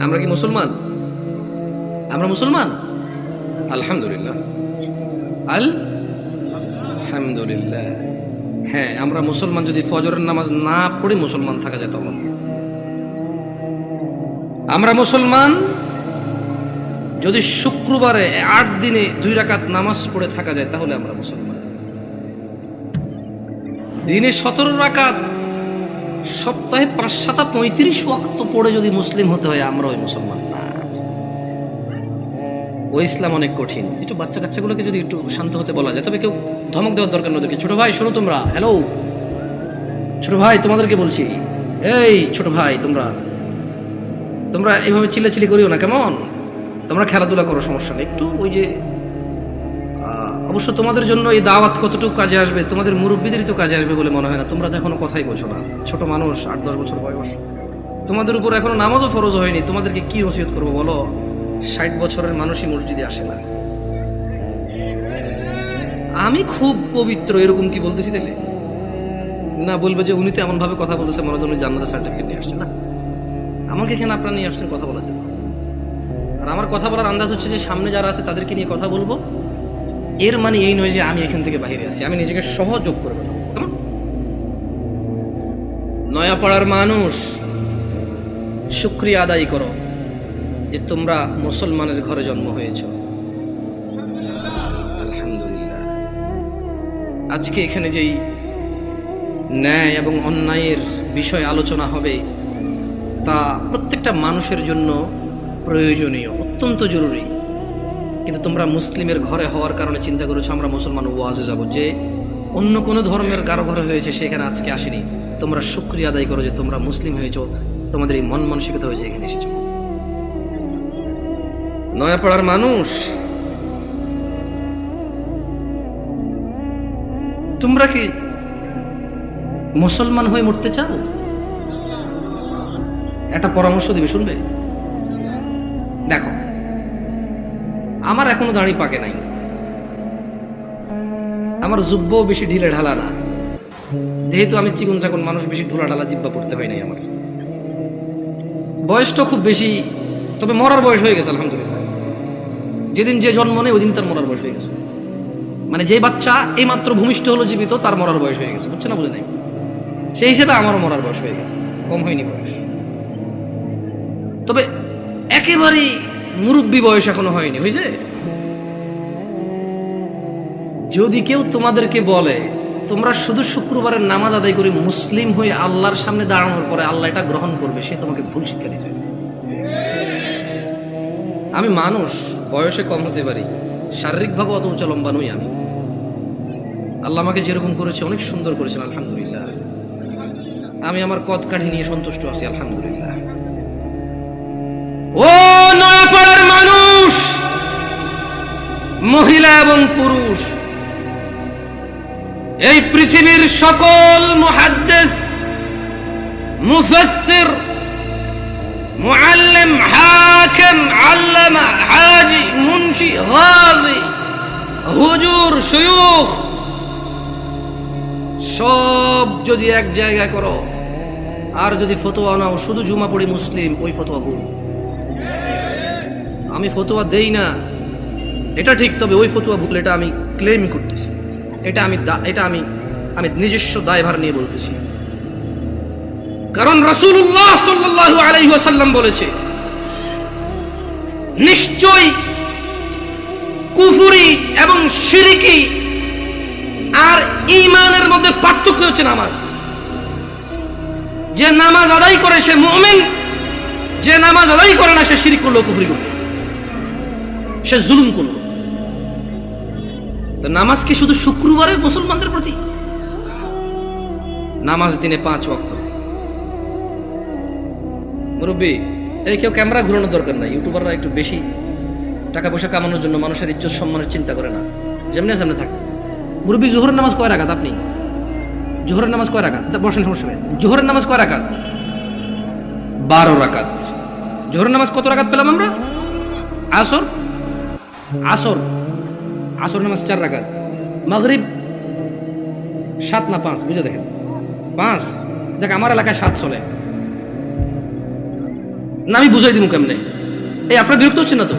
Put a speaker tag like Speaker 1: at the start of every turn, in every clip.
Speaker 1: আমরা কি মুসলমান? আমরা মুসলমান আলহামদুলিল্লাহ, আলহামদুলিল্লাহ। হ্যাঁ, আমরা মুসলমান যদি ফজরের নামাজ না পড়ে মুসলমান থাকা যায় তখন আমরা মুসলমান। যদি শুক্রবারে 8 দিনে 2 রাকাত নামাজ পড়ে থাকা যায় তাহলে আমরা মুসলমান। দিনে 17 রাকাত, সপ্তাহে 5-7-35 ওয়াক্ত পড়ে যদি মুসলিম হতে হয় আমরা ওই মুসলমান না। ওই ইসলাম অনেক কঠিন। একটু বাচ্চা কাচ্চাগুলোকে যদি একটু শান্ত হতে বলা যায়, তবে কেউ ধমক দেওয়ার দরকার না ওদেরকে। ছোট ভাই শোনো, তোমরা হ্যালো, ছোট ভাই তোমাদেরকে বলছি, এই ছোট ভাই তোমরা এইভাবে চিল্লাচিল্লি করিও না, কেমন? তোমরা খেলাধুলা করো, সমস্যা নেই। একটু ওই যে অবশ্য তোমাদের জন্য এই দাওয়াত কতটুকু কাজে আসবে, তোমাদের মুরব্বীদেরই তো কাজে আসবে বলে মনে হয় না। তোমরা তো এখনো কথাই বোঝো না, ছোট মানুষ, 8-10 বছর বয়স। তোমাদের উপর এখনো নামাজও ফরজ হয়নি, তোমাদেরকে কি নসিহত করবো বলো? 60 বছরের মানুষই মসজিদে আসে না। আমি খুব পবিত্র এরকম কি বলতেছি তাহলে? না, বলবে যে উনি তো এমন ভাবে কথা বলতেছে মনে হয় জান্নাতের সার্টিফিকেট নিয়ে আসছে। না, আমাকে এখানে আপনারা নিয়ে আসছেন কথা বলার জন্য। আর আমার কথা বলার আন্দাজ হচ্ছে যে সামনে যারা আছে তাদেরকে নিয়ে কথা বলবো। এর মানে এই নয় যে আমি এখান থেকে বাইরে আছি, আমি নিজেকে সহযোগ করে কথা বলবো। কেমন? নয়াপাড়ার মানুষ, শুকরিয়া আদায় করো যে তোমরা মুসলমানের ঘরে জন্ম হয়েছ। আলহামদুলিল্লাহ। আজকে এখানে যেই ন্যায় এবং অন্যায়ের বিষয় আলোচনা হবে তা প্রত্যেকটা মানুষের জন্য প্রয়োজনীয়, অত্যন্ত জরুরি। কিন্তু তোমরা মুসলিমের ঘরে হওয়ার কারণে চিন্তা করেছো আমরা মুসলমান ওয়াজে যাব, যে অন্য কোনো ধর্মের কারো ঘরে হয়েছে সেখানে আজকে আসেনি। তোমরা শুকরিয়া আদায় করো যে তোমরা মুসলিম হয়েছো, তোমাদের এই মন মানসিকতা হয়েছে এখানে এসেছো। নয়াপাড়ার মানুষ, তোমরা কি মুসলমান হয়ে মরতে চাও? একটা পরামর্শ দিবে, শুনবে? দেখো, আমার এখনো দাড়ি পাকে নাই, আমার জুব্বও বেশি ঢিলে ঢালা না, যেহেতু আমি চিকন চাকন মানুষ, বেশি ঢোলা ঢালা জিব্বা পড়তে হয় নাই আমার। বয়সটা খুব বেশি, তবে মরার বয়স হয়ে গেছে আলহামদুলিল্লাহ। যেদিন যে জন্ম নেই ওই দিন তার মরার বয়স হয়ে গেছে। মানে যে বাচ্চা এই মাত্র ভূমিষ্ঠ হলো জীবিত, তার মরার বয়স হয়ে গেছে, বুঝছে না? বুঝে নাই? সেই হিসেবে আমারও মরার বয়স হয়ে গেছে, কম হয়নি বয়স। তবে একেবারেই মুরব্বী বয়স এখনো হয়নি, হয়েছে? যদি কেউ তোমাদেরকে বলে তোমরা শুধু শুক্রবারের নামাজ আদায় করে মুসলিম হয়ে আল্লাহর সামনে দাঁড়ানোর পরে আল্লাহ এটা গ্রহণ করবে, সে তোমাকে ভুল শিক্ষা দিছে। আমি মানুষ, বয়সে কম হতে পারি, শারীরিকভাবে অত উঁচা লম্বা নই আমি। আল্লাহ আমাকে যেরকম করেছে অনেক সুন্দর করেছেন আলহামদুলিল্লাহ। আমি আমার কদ কাঠি নিয়ে সন্তুষ্ট আছি আলহামদুলিল্লাহ। ও নয়াপাড়ার মানুষ, মহিলা এবং পুরুষ, এই পৃথিবীর সকল মুহাদ্দিস, মুফাসসির, মুআল্লিম, হাকিম, আল্লামা, হাজি, মুন্সি, গাজী, হুজুর, শায়খ সব যদি এক জায়গায় করো আর যদি ফতোয়া নাও শুধু জুমা পড়ি মুসলিম, ওই ফতোয়া ভুল। আমি ফতোয়া দেই না এটা ঠিক, তবে ওই ফতোয়া ভুল, এটা আমি ক্লেম করতেছি, এটা আমি নিজস্ব দায়ভার নিয়ে বলতেছি। কারণ রাসূলুল্লাহ সাল্লাল্লাহু আলাইহি ওয়াসাল্লাম বলেছে, নিশ্চয়ই কুফরি এবং শিরকি আর ঈমানের মধ্যে পার্থক্য হচ্ছে নামাজ। যে নামাজ আদায় করে সে মুমিন, যে নামাজ আদায় করে না সে শিরক করলো, কুফরি করলো, সে জুলুম করলো। তো নামাজ কি শুধু শুক্রবারে মুসলমানদের প্রতি? নামাজ দিনে 5 ওয়াক্ত। মুরব্বী, এই কেউ ক্যামেরা ঘুরানোর দরকার নাই। ইউটিউবাররা একটু বেশি টাকা পয়সা কামানোর জন্য মানুষের ইজ্জত সম্মানের চিন্তা করে না, যেমনি সামনে থাকে। মুরব্বী, জোহরের নামাজ কয় রাকাত? আপনি জোহরের নামাজ কয় রাকাত? বসেন, সমস্যা নেই। জোহরের নামাজ কয় রাকাত? 12 রাকাত। জোহরের নামাজ কত রাকাত পেলাম আমরা? আসর নামাজ 4 রাকাত। মাগরিব 7 না 5? বুঝে দেখেন, 5। দেখ, আমার এলাকায় 7 চলে। না আমি বুঝাই দিব কেমনে? এই আপনার বিরক্ত হচ্ছে না তো?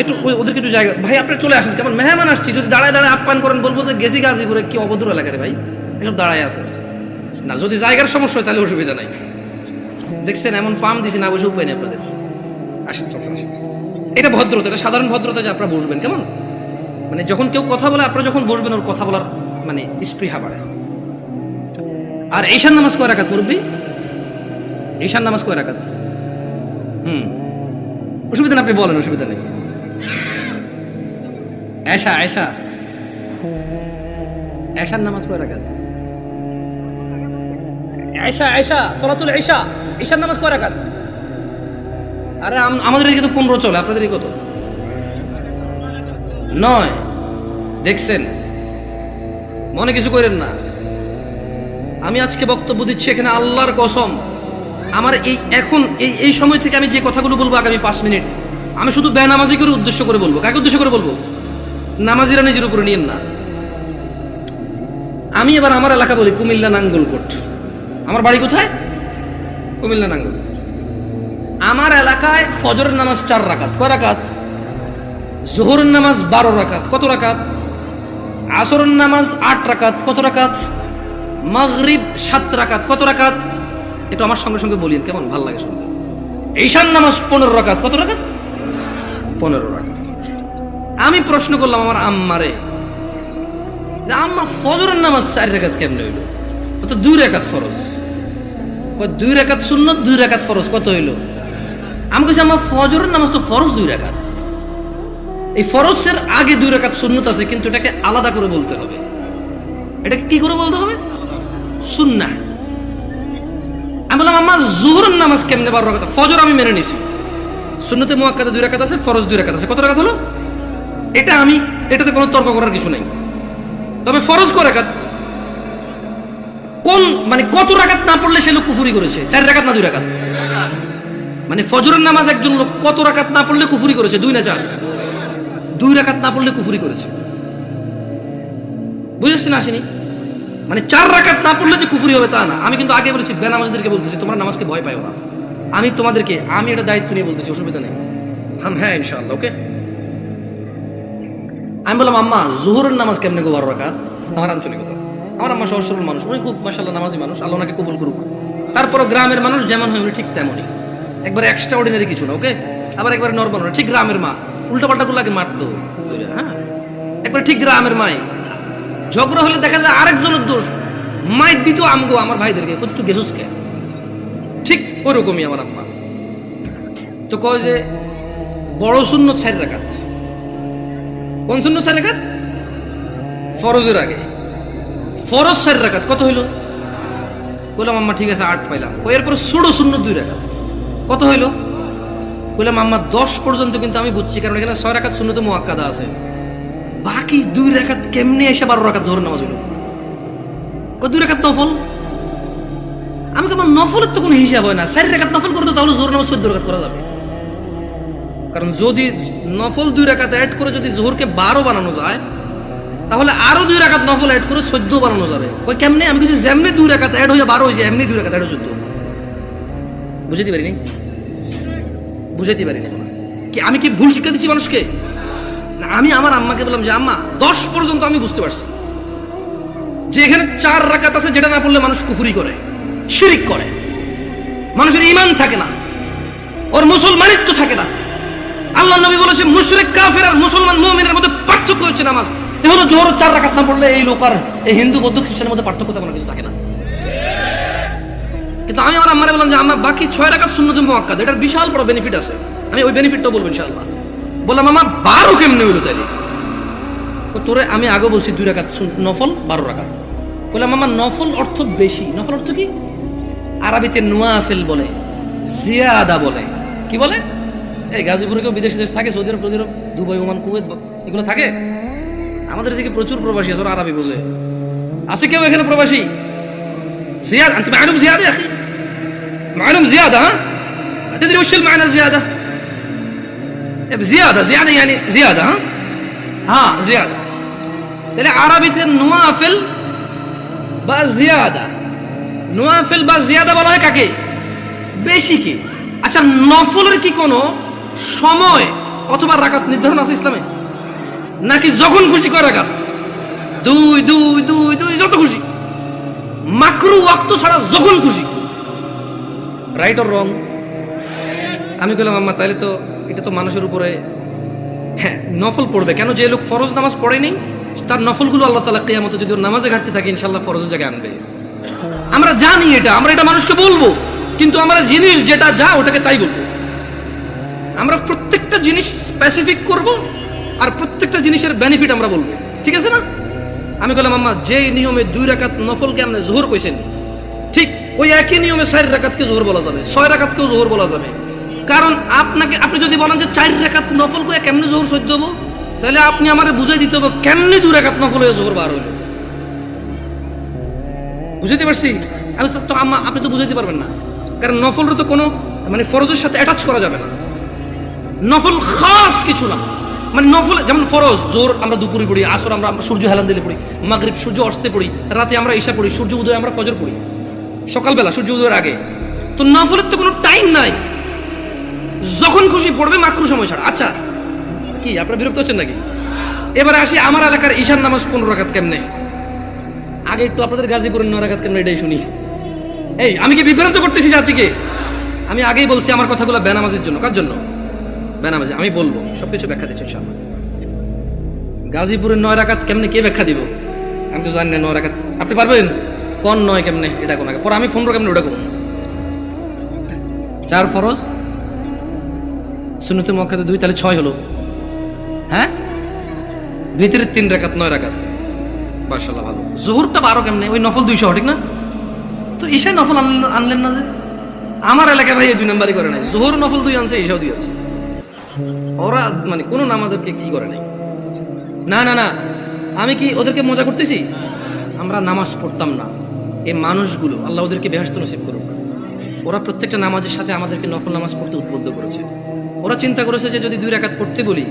Speaker 1: একটু ওদেরকে একটু জায়গা, ভাই আপনি চলে আসেন, কেমন মেহমান আসছি, যদি দাঁড়ায় দাঁড়ায় আপ্যায়ন করেন বলবো যে গেছি গাজীপুরে, কি অভদ্র এলাকা রে ভাই, এসব দাঁড়ায় আছে না। যদি জায়গার সমস্যা হয় তাহলে অসুবিধা নাই। দেখছেন এমন পাম দিছি না, বসে উপায় নেই আপনাদের। আসেন আসেন। এটা ভদ্রতা, এটা সাধারণ ভদ্রতা যে আপনারা বসবেন। কেমন মানে যখন কেউ কথা বলে আপনারা যখন বসবেন ওর কথা বলার মানে স্পৃহা বাড়ে। আর ঈশান নামাজ কয় রাকাত মুরব্বি? ঈশান নামাজ কয় রাকাত? অসুবিধা না, আপনি বলেন, অসুবিধা নেই। এশা এশা এশার নামাজ কয় রাকাত? এশা এশা সালাতুল ইশা, ঈশার নামাজ কয় রাকাত? আরে আমাদের এদিকে তো 15 চলে, আপনাদের কত? 9। দেখছেন, মনে কিছু করেন না। আমি আজকে বক্তব্য দিচ্ছি এখানে আল্লাহর কসম, আমার এই সময় থেকে আমি যে কথাগুলো বলবো আগামী 5 মিনিট, আমি শুধু বেনামাজিকে উদ্দেশ্য করে বলবো। কাকে উদ্দেশ্য করে বলবো? নামাজিরা নিজের উপরে নিয়েন না। আমি এবার আমার এলাকা বলি, কুমিল্লা নাঙ্গলকোট। আমার বাড়ি কোথায়? কুমিল্লা নাঙ্গলকোট। আমার এলাকায় ফজরের নামাজ 4 রাকাত। কয় রাকাত? জোহরের নামাজ 12 রাকাত। কত রাকাত? আসরের নামাজ 8 রাকাত। কত রাকাত? মাগরিব 7 রাকাত। কত রাকাত? একটু আমার সঙ্গে সঙ্গে বলিন, কেমন ভাল লাগে শুনতে। ঈশান নামাজ 15 রাকাত। কত রাকাত? 15 রাকাত। আমি প্রশ্ন করলাম আমার আম্মারে, যে আম্মা ফজরের নামাজ 4 রাকাত কেমনে হইল? ও তো 2 রাকাত ফরজ। 2 রাকাত সুন্নত, 2 রাকাত ফরজ, কত হইল? আমি কইছি আম্মা ফজরের নামাজ তো ফরজ 2 রাকাত, এই ফরজের আগে 2 রাকাত সুন্নত আছে, কিন্তু এটাকে আলাদা করে বলতে হবে। এটাকে কি করে বলতে হবে? সুন্নাহ। আমি বললাম আম্মা জোহরের নামাজ কেমনে 12 রাকাত? ফজর আমি মেনে নিছি, সুন্নতে মুআক্কাদা 2 রাকাত আছে, ফরজ 2 রাকাত আছে। কত রাকাত হলো? এটাতে কোনো তর্ক করার কিছু নাই। তবে ফরজ কয় রাকাত? কোন মানে কত রাকাত না পড়লে সে লোক কুফরি করেছে? 4 রাকাত না 2 রাকাত? মানে ফজরের নামাজ একজন লোক কত রাকাত না পড়লে কুফরি করেছে? 2 না 4? 2 রাকাত না পড়লে কুফরি করেছে। বুঝেছেন? আসেনি মানে 4 রাকাত না পড়লে যে কুফরি হবে তা না। আমি কিন্তু আগে বলেছি, বেনামাজিদেরকে বলতেছি তোমরা নামাজকে ভয় পাও না। আমি এটা দায়িত্ব নিয়ে বলতেছি, অসুবিধা নেই। হ্যাঁ ইনশাআল্লাহ, ওকে। আমি বললাম আম্মা জোহরের নামাজ কেমনে গো 12 রাকাত? আমার আঞ্চলিকতা। আমার আম্মা সহজ সরল মানুষ, উনি খুব মাশাআল্লাহ নামাজি মানুষ, আল্লাহ ওনাকে কবুল করুক। তারপরও গ্রামের মানুষ যেমন হয় উনি ঠিক তেমনই, একবারে এক্সট্রা অর্ডিনারি কিছু না, ওকে। আবার একবারে নরমাল, ঠিক গ্রামের মা। উল্টাপাল্টা গুলাকে মারতো, হ্যাঁ, একবারে ঠিক গ্রামের মাই। ঝগড়া হলে দেখা যায় আরেকজনের দোষ, মায়ের দিত আমগো আমার ভাইদেরকে, তুই গেছুস কে? ঠিক ওরকমই আমার আম্মা। তো কয় যে বড় সুন্নত 4 রাকাত। কোন সুন্নত 4 রাকাত? ফরজের আগে ফরজ 4 রাকাত। কত হইল? বললাম আম্মা ঠিক আছে 8 পাইলাম। এরপর ষোড়ো সুন্নত 2 রাকাত। কত হইল? বললাম আম্মা 10 পর্যন্ত কিন্তু আমি বুঝছি, কারণ এখানে 6 রাকাত সুন্নতে মুআক্কাদা আছে। বাকি 2 রাকাত কেমনে এসে 12 রাকাত জোহরের নামাজ হইল? 2 রাকাত নফল। আমি আমার নফলের তো কোনো হিসাব হয় না। 4 রাকাত নফল করতে তাহলে জোহরের নামাজ 14 রাকাত করা যাবে। কারণ যদি নফল 2 রাকাত অ্যাড করে যদি জোহরকে 12 বানানো যায়, তাহলে আরো 2 রাকাত নফল অ্যাড করে 14 বানানো যাবে। ওই কেমনে? আমি কিছু যেমনি 2 রাকাত অ্যাড হয়ে 12 হয়েছে, এমনি 2 রাকাত অ্যাড হয়ে 14। বুঝাইতে পারিনি? বুঝাইতে পারিনি কি? আমি কি ভুল শিক্ষা দিচ্ছি মানুষকে? না, আমি আমার আম্মাকে বললাম যে আম্মা 10 পর্যন্ত আমি বুঝতে পারছি যে এখানে 4 রাকাত আছে, যেটা না পড়লে মানুষ কুফরি করে, শিরিক করে, মানুষের ঈমান থাকে না, ওর মুসলমানিত্ব থাকে না। আল্লাহ নবী বলেছে মুশরিক কাফের আর মুসলমান মুমিনের মধ্যে পার্থক্য হচ্ছে নামাজ। এই হলো জোহর 4 রাকাত না পড়লে এই লোক আর এই হিন্দু বৌদ্ধ খ্রিস্টানের মধ্যে পার্থক্য তেমন কিছু থাকে না। কিন্তু আমি আমার আম্মারে বললাম যে আম্মা বাকি 6 রাকাত সুন্নতে মুআক্কাদা, এটার বিশাল বড় বেনিফিট আছে, আমি ওই বেনিফিটটা বলবো ইনশাআল্লাহ। বললাম আম্মা 12 কেমনে হইলো তাইলে? তোরে আমি আগে বলছি 2 রাকাত নফল 12 রাকাত। বললাম আম্মা নফল অর্থ বেশি। নফল অর্থ কি? আরবিতে নওয়াফিল বলে, জিয়াদা বলে। কি বলে? এই গাজীপুরে কেউ বিদেশ দেশ থাকে, সৌদি আরব, দুবাই, ওমান, কুয়েত, এগুলো থাকে। আমাদের এদিকে প্রচুর প্রবাসী আছে, ওরা আরবি বোঝে। আছে কেউ এখানে প্রবাসী? زيادة أنت معلوم زيادة يا أخي معلوم زيادة ها تدري وش المعنى زيادة زيادة يعني زيادة ها زيادة تلاقي عربية النوافل بقى زيادة نوافل بقى زيادة বলা হয় কাকে? বেশি কি? আচ্ছা, নফলের কি কোনো সময় অথবা রাকাত নির্ধারণ আছে ইসলামে, নাকি যখন খুশি কয় রাকাত? দুই দুই দুই দুই যত খুশি, মাকরু ওয়াক্ত ছাড়া যখন খুশি। Right or wrong? আমি বললাম আম্মা তাহলে তো এটা তো মানুষের উপরে, হ্যাঁ নফল পড়বে কেন? যে লোক ফরজ নামাজ পড়েনি তার নফলগুলো আল্লাহ তাআলা কিয়ামতে যদি ওর নামাজে ঘাটতি থাকে ইনশাআল্লাহ ফরজের জায়গায় আনবে। আমরা জানি এটা, আমরা এটা মানুষকে বলবো, কিন্তু আমরা জিনিস যেটা যা ওটাকে তাই বলবো। আমরা প্রত্যেকটা জিনিস স্পেসিফিক করব আর প্রত্যেকটা জিনিসের বেনিফিট আমরা বলবো, ঠিক আছে না? আমি বললাম আম্মা যে নিয়মে 2 রাকাত নফলকে আপনি যোহর কইছেন, ঠিক ওই একই নিয়মে 4 রাকাতকে যোহর বলা যাবে, 6 রাকাতকেও যোহর বলা যাবে। কারণ আপনি যদি বলেন যে 4 রাকাত নফল করে কেমনে যোহর সহ্য হবো, তাহলে আপনি আমারে বুঝাই দিতে হবে কেমনে 2 রাকাত নফল হয়ে যোহর বার হইল। বুঝাইতে পারছি? আমি তো আম্মা আপনি তো বুঝাইতে পারবেন না, কারণ নফলের তো কোনো মানে ফরজের সাথে অ্যাটাচ করা যাবে না। নফল খাস কিছু না, মানে নফল যেমন ফরজ জোর আমরা দুপুরে পড়ি, আসর আমরা সূর্য হেলান দিলে পড়ি, মাগরিব সূর্য অস্তে পড়ি, রাতে আমরা ঈশা পড়ি, সূর্য উদয় আমরা ফজর পড়ি, সকালবেলা সূর্য উদয়ের আগে। তো নফলের তো কোনো টাইম নাই, যখন খুশি পড়বে মাকরু সময় ছাড়া। আচ্ছা কি আপনারা বিরক্ত হচ্ছেন নাকি? এবারে আসি আমার এলাকার ঈশার নামাজ 15 রাকাত কেমনে। আগে একটু আপনাদের গাজীপুরের 9 রাকাত কেমনে এটাই শুনি। এই আমি কি বিভ্রান্ত করতেছি জাতিকে? আমি আগেই বলছি আমার কথাগুলো বেনামাজের জন্য। কার জন্য? বেনামাজি। আমি বলবো সবকিছু ব্যাখ্যা দিচ্ছি ইনশাআল্লাহ। গাজীপুরের 9 রাকাত কেমনে কে ব্যাখ্যা দিব? আমি তো জানি না 9 রাকাত। আপনি পারবেন কোন 9 কেমনে এটা কোন আগে পরে আমি 15 কেমনে ওটা করব? 4 ফরজ, সুন্নতে মুআক্কাদা 2, তাহলে 6 হলো। হ্যাঁ, ভিতরে 3 রাকাত 9 রাকাত। মাশাআল্লাহ ভালো। যোহরটা 12 কেমনে? ওই নফল 200 ঠিক না? তো ঈশা নফল আনলেন না যে? আমার এলাকায় ভাই এই 2 নাম্বারই করে নাই। যোহর নফল 2 আনছে, ঈশাও 2 আনছে। ওরা মানে কোন নামাজকে কি করে নাই। না না না, আমি কি ওদেরকে মজা করতেছি? আমরা নামাজ পড়তাম না, এই মানুষগুলো আল্লাহ ওদেরকে বেহেশত নসিব করুক, ওরা প্রত্যেকটা নামাজের সাথে আমাদেরকে নফল নামাজ পড়তে উদ্বুদ্ধ করেছে। ওরা চিন্তা করেছে যে যদি 2 রাকাত পড়তে বলি,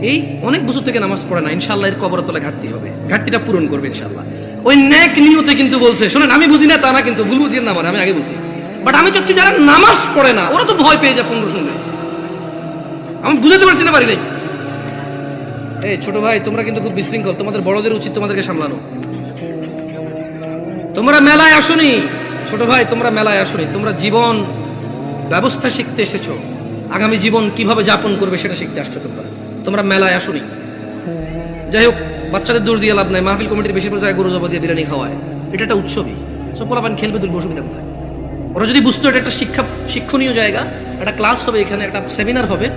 Speaker 1: এই অনেক বছর থেকে নামাজ পড়ে না, ইনশাআল্লাহ এর কবরের তলায় ঘাটতি হবে, ঘাটতিটা পূরণ করবে ইনশাআল্লাহ। ওই নেক নিয়তে কিন্তু বলছে। শোনেন, আমি বুঝি না তা না, কিন্তু ভুল বুঝিয়ে না, মানে আমি আগে বলছি, বাট আমি চাচ্ছি যারা নামাজ পড়ে না ওরা তো ভয় পেয়ে যায় 15 শুনলে। আমি বুঝাতে পারছি না, পারি নাই। এই ছোট ভাই তোমরা কিন্তু খুব বিশৃঙ্খল, তোমাদের বড়দের উচিত তোমাদেরকে সামলানো। তোমরা মেলায় আসোনি ছোট ভাই, তোমরা মেলায় আসোনি, তোমরা জীবন ব্যবস্থা শিখতে এসেছো, আগামী জীবন কিভাবে যাপন করবে সেটা শিখতে আসছো। তোমরা মেলায় আসোনি। যাই হোক, বাচ্চাদের দোষ দিয়ে লাভ নাই। মাহফিল কমিটির বেশিরভাগ জায়গায় গরু জবা দিয়ে বিরিয়ানি খাওয়ায়, এটা একটা উৎসবই, সব পোলাপান খেলবে, দুর্গ অসুবিধা কোথায়? ওরা যদি বুঝতো এটা একটা শিক্ষণীয় জায়গা, একটা ক্লাস হবে এখানে, একটা সেমিনার হবে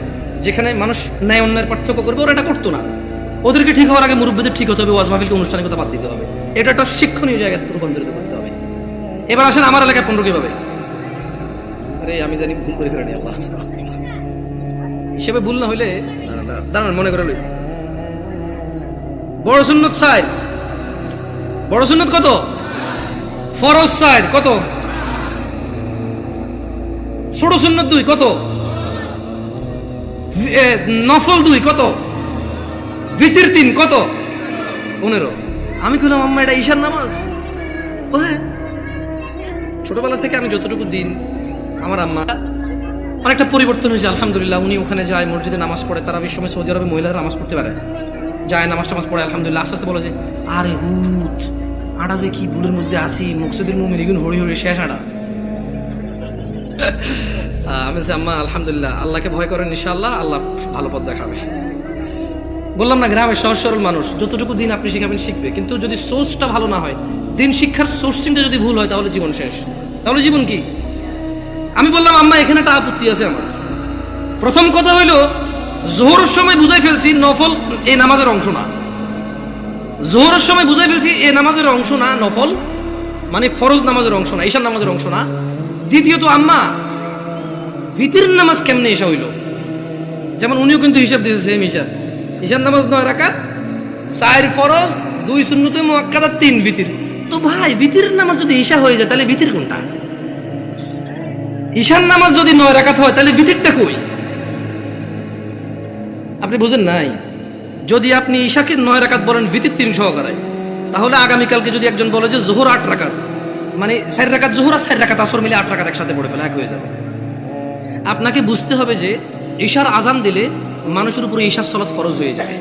Speaker 1: যেখানে মানুষ ন্যায় অন্যায়ের পার্থক্য করবে, ওরা এটা করতো না। ওদেরকে ঠিক হওয়ার আগে মুরব্বীদের ঠিক হতে হবে, ওয়াজ মাহফিলকে আনুষ্ঠানিকতা বাদ দিতে হবে, এটা একটা শিক্ষণীয় জায়গায় রূপান্তরিত করতে হবে। এবার আসেন আমার এলাকায় 15 কিভাবে? আরে আমি জানি ভুল করে ফেলেনি, আল্লাহ হিসেবে ভুল না হইলে দাঁড়ান মনে করে লই। বড় সুন্নত 4, বড় সুন্নত কত? ফরজ 4 কত? ছোট সুন্নত 2 কত? নফল 2 কত? ভিতর 3 কত? 15। আমি কইলাম আম্মা এটা ঈশার নামাজ? ও হ্যাঁ। ছোটবেলা থেকে আমি যতটুকু দিন, আমার আম্মা অনেকটা পরিবর্তন হয়েছে আলহামদুলিল্লাহ। উনি ওখানে যায়, মসজিদে নামাজ পড়ে। তারা এই সময় সৌদি আরবে মহিলারা নামাজ পড়তে পারে, যায় নামাজ টামাজ পড়ে আলহামদুলিল্লাহ। আস্তে আস্তে বলে যে আরে হুত আটা যে কি ভুলের মধ্যে আসি, মকসুদের মুমিন এগুন হরি হরি শেষ আটা। আমি বলছি আম্মা আলহামদুলিল্লাহ, আল্লাহকে ভয় করেন, ইনশাআল্লাহ আল্লাহ ভালো পথ দেখাবে। বললাম না, গ্রামের সহজ সরল মানুষ, যতটুকু দিন আপনি শিখাবেন শিখবে, কিন্তু যদি সোর্সটা ভালো না হয়, দিন শিক্ষার সোর্সিংটা যদি ভুল হয়, তাহলে জীবন শেষ। তাহলে জীবন কি? আমি বললাম আম্মা এখানে একটা আপত্তি আছে আমার। প্রথম কথা হইলো, জোহরের সময় বুঝাই ফেলছি নফল এই নামাজের অংশ না। জোহরের সময় বুঝাই ফেলছি এই নামাজের অংশ না, নফল মানে ফরজ নামাজের অংশ না, ঈশার নামাজের অংশ না। দ্বিতীয়ত আম্মা ভিতরের নামাজ কেমনে এসা হইল? যেমন উনিও কিন্তু হিসাব দিয়েছে সেম হিসাব। ঈশার নামাজ 9 রাকাত, 4 ফরজ, 2 সুন্নতে মুআক্কাদা, 3 ভিতর। তো ভাই ভিতরের নামাজ যদি ঈশা হয়ে যায় তাহলে ভিতর কোনটা? ঈশার নামাজ যদি 9 রাকাত হয় তাহলে ভিতরটা কই? আপনি বুঝেন নাই? যদি আপনি ঈশাকে 9 রাকাত বলেন ভিতর 3 সহকারে, তাহলে আগামীকালকে যদি একজন বলে যে জোহর 8 রাকাত, মানে 4 রাকাত জোহর আর 4 রাকাত আসর মিলে 8 রাকাত একসাথে পড়ে ফেলে, এক হয়ে যাবে। আপনাকে বুঝতে হবে যে ঈশার আজান দিলে মানুষের উপরে ঈশার সালাত ফরজ হয়ে যায়।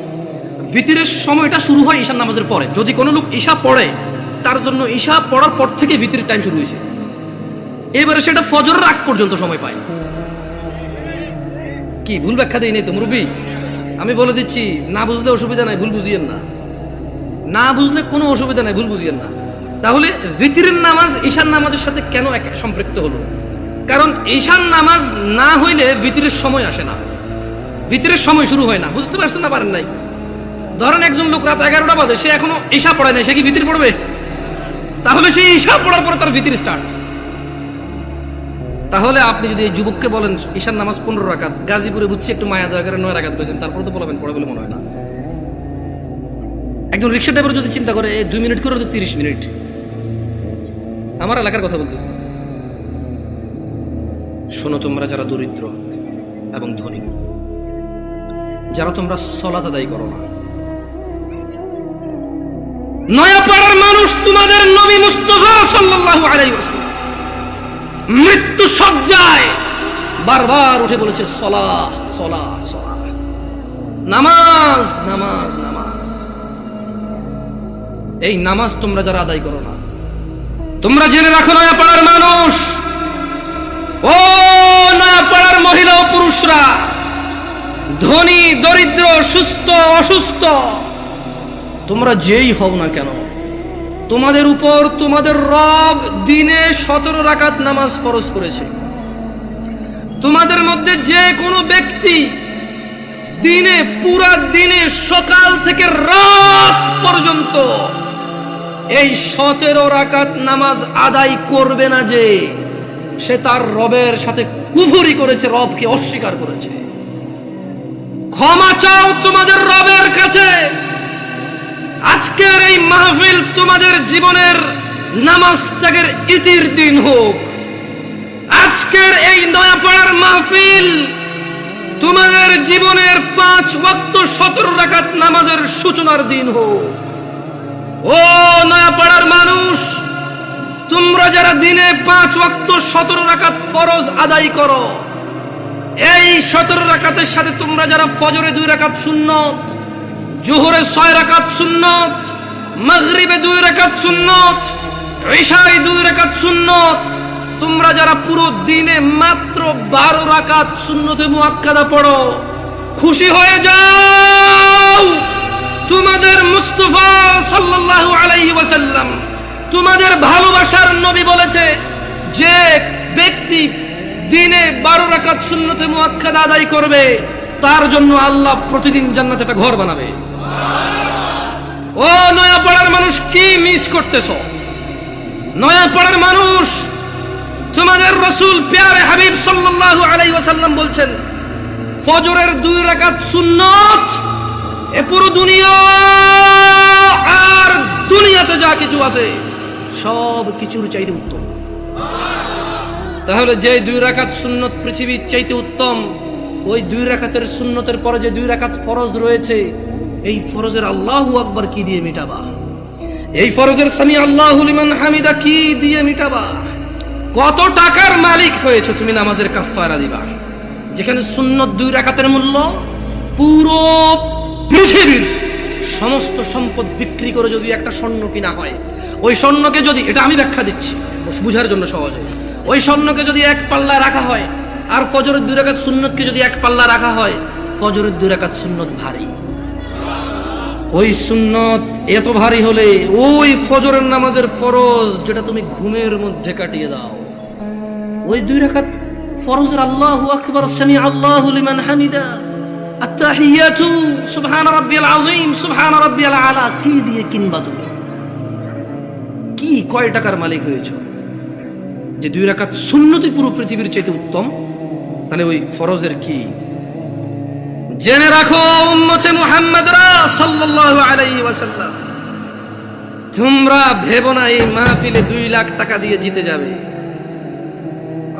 Speaker 1: ভিতরের সময়টা শুরু হয় ঈশার নামাজের পরে। যদি কোনো লোক ঈশা পড়ে, তার জন্য ঈশা পড়ার পর থেকে ভিতরের টাইম শুরু হয়েছে, এবারে সেটা ফজরের আগ পর্যন্ত সময় পায়। কি ভুল ব্যাখ্যা দেই নেই তো মুরব্বী? আমি বলে দিচ্ছি, না বুঝলে অসুবিধা নাই, ভুল বুঝিয়েন না। না বুঝলে কোনো অসুবিধা নাই, ভুল বুঝিয়েন না। তাহলে ভিতরের নামাজ ঈশার নামাজের সাথে কেন সম্পৃক্ত হলো? কারণ ঈশার নামাজ না হইলে ভিতরের সময় আসে না, ভিতরের সময় শুরু হয় না। বুঝতে পারছেন না পারেন নাই? ধরেন একজন লোক রাত 11টা বাজে, সে এখনো ঈশা পড়ায় নাই, সে কি ভিতর পড়বে? তাহলে সে ঈশা পড়ার পরে তার ভিতর স্টার্ট। তাহলে আপনি যদি এই যুবককে বলেন ঈশার নামাজ 15 রাকাত, গাজীপুরে বুঝছি একটু মায়া দয়া করে 9 রাকাত পেয়েছেন, তারপরে তো বলবেন পড়ে বলে মনে হয় না। একজন রিক্সা ড্রাইভার যদি চিন্তা করে 2 মিনিট করে তো 30 মিনিট। আমার এলাকার কথা বলতেছি। শোনো তোমরা যারা দরিদ্র এবং ধনী, যারা তোমরা সালাত আদায় করো না, নয়াপাড়ার মানুষ তোমাদের নবী মুস্তাফা সাল্লাল্লাহু আলাইহি ওয়াসাল্লাম মৃত্যু সজ্জায় বারবার উঠে বলেছে সালাহ সালাহ সালাহ, নামাজ নামাজ নামাজ। এই নামাজ তোমরা যারা আদায় করো না, তোমরা জেনে রাখো নয়াপাড়ার মানুষ, ও নয়াপাড়ার মহিলা ও পুরুষরা, ধনী দরিদ্র, সুস্থ অসুস্থ, তোমরা যেই হও না কেন, তোমাদের উপর তোমাদের রব দিনে 17 রাকাত নামাজ ফরজ করেছে। তোমাদের মধ্যে যে কোনো ব্যক্তি দিনে, পুরা দিনে সকাল থেকে রাত পর্যন্ত এই 17 রাকাত নামাজ আদায় করবে না, যে সে তার রবের সাথে কুফরি করেছে, রবকে অস্বীকার করেছে। ক্ষমা চাও তোমাদের রবের কাছে। আজকের এই মাহফিল তোমাদের জীবনের নামাজ ত্যাগের ইতির দিন হোক। আজকের এই নয়াপাড়ার মাহফিল তোমাদের জীবনের 5 ওয়াক্ত 17 রাকাত নামাজের সূচনার দিন হোক। ও নয়াপাড়ার মানুষ, তোমরা যারা দিনে 5 ওয়াক্ত 17 রাকাত ফরজ আদায় করো, এই 17 রাকাতের সাথে তোমরা যারা ফজরে 2 রাকাত সুন্নত, জোহরে 6 রাকাত সুন্নত, মাগরিবে 2 রাকাত সুন্নত, ইশায় 2 রাকাত সুন্নত, তোমরা যারা পুরো দিনে মাত্র 12 রাকাত সুন্নতে মুআক্কাদা পড়ো, খুশি হয়ে যাও। তোমাদের মুস্তাফা সাল্লাল্লাহু আলাইহি ওয়াসাল্লাম, তোমাদের ভালোবাসার নবী বলেছে, যে ব্যক্তি দিনে 12 রাকাত সুন্নতে মুআক্কাদা আদায় করবে, তার জন্য আল্লাহ প্রতিদিন জান্নাতে একটা ঘর বানাবে। ও নয়াপাড়ার মানুষ, কি মিস করতেছো? নয়াপাড়ার মানুষ, তোমাদের রাসূল প্যারে হাবিব সাল্লাল্লাহু আলাইহি ওয়াসাল্লাম বলছেন, ফজরের 2 রাকাত সুন্নত এ পুরো দুনিয়া আর দুনিয়াতে যা কিছু আছে সব কিছুর চাইতে উত্তম। তাহলে যে 2 রাকাত সুন্নত পৃথিবীর চাইতে উত্তম, ওই 2 রাকাতের সুন্নতের পরে যে 2 রাকাত ফরজ রয়েছে, এই ফরজের আল্লাহু আকবার কি দিয়ে মিটাবা? এই ফরজের সামি আল্লাহু লিমান হামিদা কি দিয়ে মিটাবা? কত টাকার মালিক হয়েছে তুমি নামাজের কাফারা দিবা, যেখানে সুন্নত 2 রাকাতের মূল্য পুরো পৃথিবীর সমস্ত সম্পদ বিক্রি করে যদি একটা স্বর্ণ কিনা হয়, ওই স্বর্ণকে যদি, এটা আমি ব্যাখ্যা দিচ্ছি বুঝার জন্য সহজে, ওই স্বর্ণকে যদি 1 পাল্লা রাখা হয়, আর ফজরের 2 রাকাত সুন্নতকে যদি 1 পাল্লা রাখা হয়, ফজরের 2 রাকাত সুন্নত ভারী। ওই সুন্নত এত ভারী হলে ওই ফজরের নামাজের ফরজ যেটা তুমি ঘুমের মধ্যে কাটিয়ে দাও, ওই 2 রাকাত ফরজের আল্লাহু আকবার, সামি আল্লাহু লিমান হামিদা, আত-তাহিয়াতু সুবহান রাব্বিয়াল আযীম, সুবহান রাব্বিয়াল আলা কি দিয়ে কিনবা? তুমি কি কয় টাকার মালিক হয়েছো যে 2 রাকাত সুন্নতই পুরো পৃথিবীর চাইতে উত্তম? তাহলে ওই ফরজের কি? জেনে রাখো উম্মতে মুহাম্মাদরা সাল্লাল্লাহু আলাইহি ওয়াসাল্লাম, তোমরা ভেবো না এই মাহফিলে 2 লাখ টাকা দিয়ে জিতে যাবে।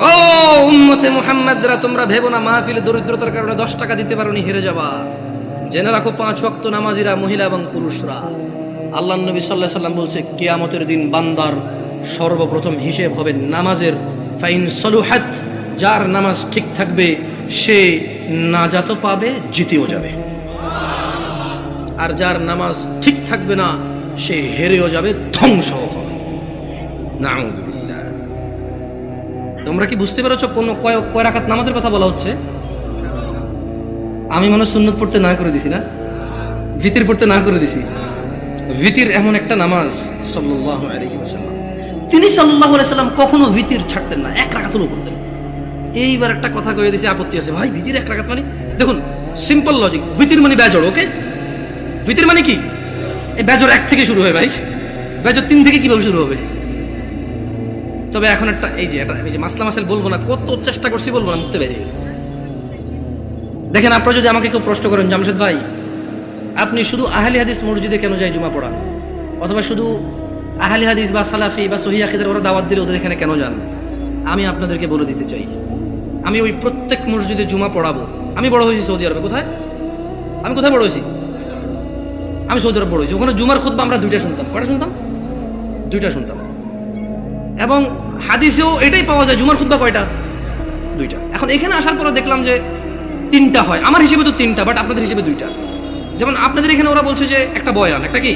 Speaker 1: ও উম্মতে মুহাম্মাদরা, তোমরা ভেবো না মাহফিলে দরিদ্রতার কারণে 10 টাকা দিতে পারোনি হেরে যাবা। জেনে রাখো 5 ওয়াক্ত নামাজিরা, মহিলা এবং পুরুষরা, আল্লাহর নবী সাল্লাল্লাহু আলাইহি ওয়াসাল্লাম বলছে, কিয়ামতের দিন বান্দার সর্বপ্রথম হিসেব হবে নামাজের। ফাইন সলুহাত যার নামাজ ঠিক থাকবে সে নাজাতও পাবে, জিতেও যাবে। আর যার নামাজ ঠিক থাকবে না সে হেরেও যাবে, ধ্বংস হবে। নাউযুবিল্লাহ। তোমরা কি বুঝতে পেরেছো কোন কয় রাকাত নামাজের কথা বলা হচ্ছে? আমি মনে সুন্নত পড়তে না করে দিছি না, ভিতির পড়তে না করে দিছি। ভিতির এমন একটা নামাজ, সাল্লাল্লাহু আলাইহি ওয়াসাল্লাম, তিনি সাল্লাল্লাহু আলাইহি ওয়াসাল্লাম কখনো ভিতির ছাড়তেন না, এক রাকাতও পড়তেন। এইবার একটা কথা কয়ে দিছি, আপত্তি আছে ভাই, ভিতির এক রাকাত মানে? দেখুন সিম্পল লজিক, ভিতির মানে বেজড়, ওকে? ভিতির মানে কি? এই বেজড় 1 থেকে শুরু হয় ভাই, বেজড় 3 থেকে কিভাবে শুরু হবে? তবে এখন একটা এই যে মাসলা মাসাইল বলবো না, কত চেষ্টা করছি বলবো না, মুখতে বেরিয়ে গেছে। দেখেন, আপনারা যদি আমাকে কেউ প্রশ্ন করেন, জামশেদ ভাই আপনি শুধু আহলি হাদিস মসজিদে কেন যায় জুমা পড়ান, অথবা শুধু আহলি হাদিস বা সালাফি বা সহিহ আকীদার ওরা দাওয়াত দিলে ওদের এখানে কেন যান, আমি আপনাদেরকে বলে দিতে চাই, আমি ওই প্রত্যেক মসজিদে জুমা পড়াবো। আমি বড় হয়েছি সৌদি আরবে। কোথায়? আমি কোথায় বড় হয়েছি? আমি সৌদি আরব বড় হয়েছি। ওখানে জুমার খুতবা আমরা 2টা শুনতাম। কয়টা শুনতাম? 2টা শুনতাম। এবং হাদিসেও এটাই পাওয়া যায়, জুমার খুতবা কয়টা? 2টা। এখন এখানে আসার পরে দেখলাম যে 3টা হয়। আমার হিসেবে তো 3টা, বাট আপনাদের হিসেবে 2টা। যেমন আপনাদের এখানে ওরা বলছে যে একটা বয়ান, একটা কি?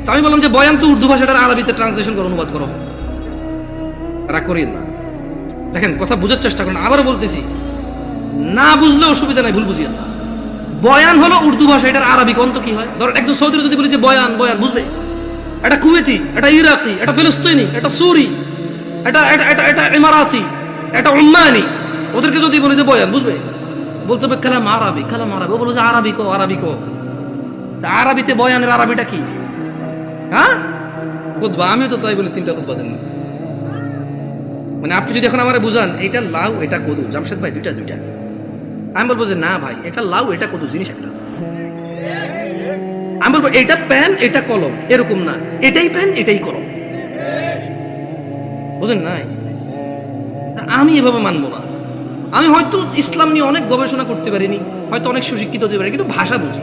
Speaker 1: তো আমি বললাম যে বয়ান তো উর্দু ভাষাটার আরবিতে ট্রান্সলেশন করো, অনুবাদ করো। তারা করেন না। দেখেন, কথা বোঝার চেষ্টা করেন। আবার বলতেছি, না বুঝলে অসুবিধা নাই, ভুল বুঝিয়েন না। বয়ান হলো উর্দু ভাষা, এটার আরবি কোন তো কি হয়? ধর একদম সৌদির যদি বলি যে বয়ান, বয়ান বুঝবে? এটা কুয়েতি, এটা ইরাকি, এটা ফিলিস্তিনি, এটা সুরি, এটা এটা এটা এটা ইমারাতি, এটা উম্মানি, ওদেরকে যদি বলি যে বয়ান, বুঝবে? বলতে হবে কালাম আরবি, কালাম আরবি। ও বলবে যে আরবি কো, আরবি কো। তা আরবিতে বয়ানের আরবিটা কি? হ্যাঁ, খুতবা। আমিও তো তাই বলি 3টা খুতবা দেন না। মানে আপনি যদি এখন আমারে বুঝান এটা লাউ এটা কদু, জামশেদ ভাই 2টা 2টা, আমি বলবো যে না ভাই, এটা লাউ এটা কদু, জিনিস একটা। আমি বলবো এটা পেন এটা কলম, এরকম না, এটাই পেন এটাই কলম, বুঝেন নাই? আমি এভাবে মানবো না। আমি হয়তো ইসলাম নিয়ে অনেক গবেষণা করতে পারিনি, হয়তো অনেক সুশিক্ষিত হতে পারি, কিন্তু ভাষা বুঝি।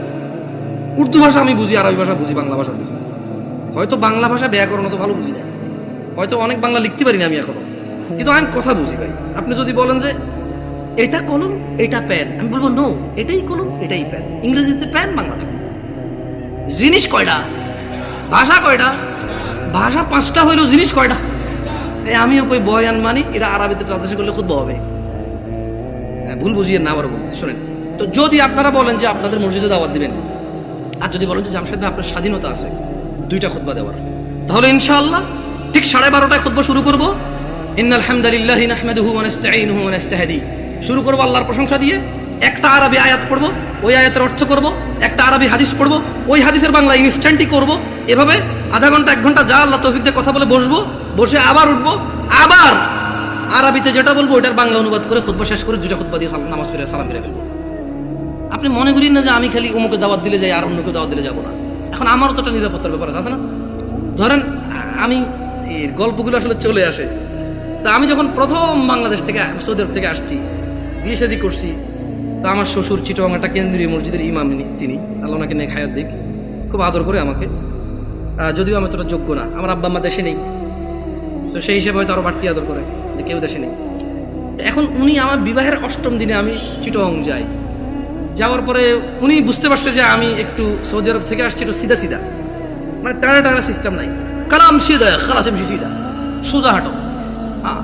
Speaker 1: উর্দু ভাষা আমি বুঝি, আরবি ভাষা বুঝি, বাংলা ভাষা বুঝি। হয়তো বাংলা ভাষা ব্যাকরণ তো ভালো বুঝি না, হয়তো অনেক বাংলা লিখতে পারি না আমি এখনো, কিন্তু আমি কথা বুঝি ভাই। আপনি যদি বলেন যে এটা কলম এটা পেন, আমি বলবো নো, এটাই কলম এটাই পেন। ইংরেজিতে পেন, বাংলাতে পেন। জিনিস কয়টা? ভাষা কয়টা? ভাষা 5টা হইলেও জিনিস কয়টা? আমিও কই বয়ান মানি, এটা আরবিতে ট্রান্সলেশন করলে খুব হবে। ভুল বুঝিয়ে না, আবার বলতে শোনেন। তো যদি আপনারা বলেন যে আপনাদের মসজিদে দাওয়াত দিবেন, আর যদি বলেন যে জামশেদ ভাই আপনার স্বাধীনতা আছে 2টা খুতবা দেওয়ার, তাহলে ইনশাআল্লাহ ঠিক 12:30টায় খুতবা শুরু করব। ইন্নাল হামদালিল্লাহি নাহমাদুহু ওয়া নাস্তাঈনুহু ওয়া নাস্তাহদি, শুরু করব আল্লাহর প্রশংসা দিয়ে। একটা আরবি আয়াত পড়ব, ওই আয়াতের অর্থ করব। একটা আরবি হাদিস পড়ব, ওই হাদিসের বাংলা ইনস্ট্যান্টই করব। এভাবে আধা ঘন্টা 1 ঘন্টা যা আল্লাহ তৌফিক দিয়ে কথা বলে বসবো, বসে আবার উঠবো, আবার আরবিতে যেটা বলবো ওটার বাংলা অনুবাদ করে খুতবা শেষ করে 2টা খুতবা দিয়ে নামাজ পড়ে সালাম ফিরে ফেলবো। আপনি মনে করেন না যে আমি খালি অমুকে দাওয়াত দিলে যাই আর অন্যকে দাওয়াত দিলে যাবো না। এখন আমারও তো একটা নিরাপত্তার ব্যাপার আছে না? ধরেন আমি এর গল্পগুলো আসলে চলে আসে। তা আমি যখন প্রথম বাংলাদেশ থেকে সৌদি আরব থেকে আসছি, বিয়ে শাদী করছি, তা আমার শ্বশুর চিটং একটা কেন্দ্রীয় মসজিদের ইমাম, তিনি আল্লাহ ওনাকে নেক হায়াত দিক, খুব আদর করে আমাকে। যদিও আমি তোরা যোগ্য না, আমার আব্বা আম্মা দেশে নেই, তো সেই হিসেবে হয়তো আরো বাড়তি আদর করে যে কেউ দেশে নেই। এখন উনি আমার বিবাহের 8ম দিনে আমি চিটং যাই, যাওয়ার পরে উনি বুঝতে পারছে যে আমি একটু সৌদি আরব থেকে আসছি একটু সিধা সিধা, মানে টানা টানা সিস্টেম নাই, কালাম সিধা খালাস এমসি সিধা, সোজা হাঁটো। হ্যাঁ,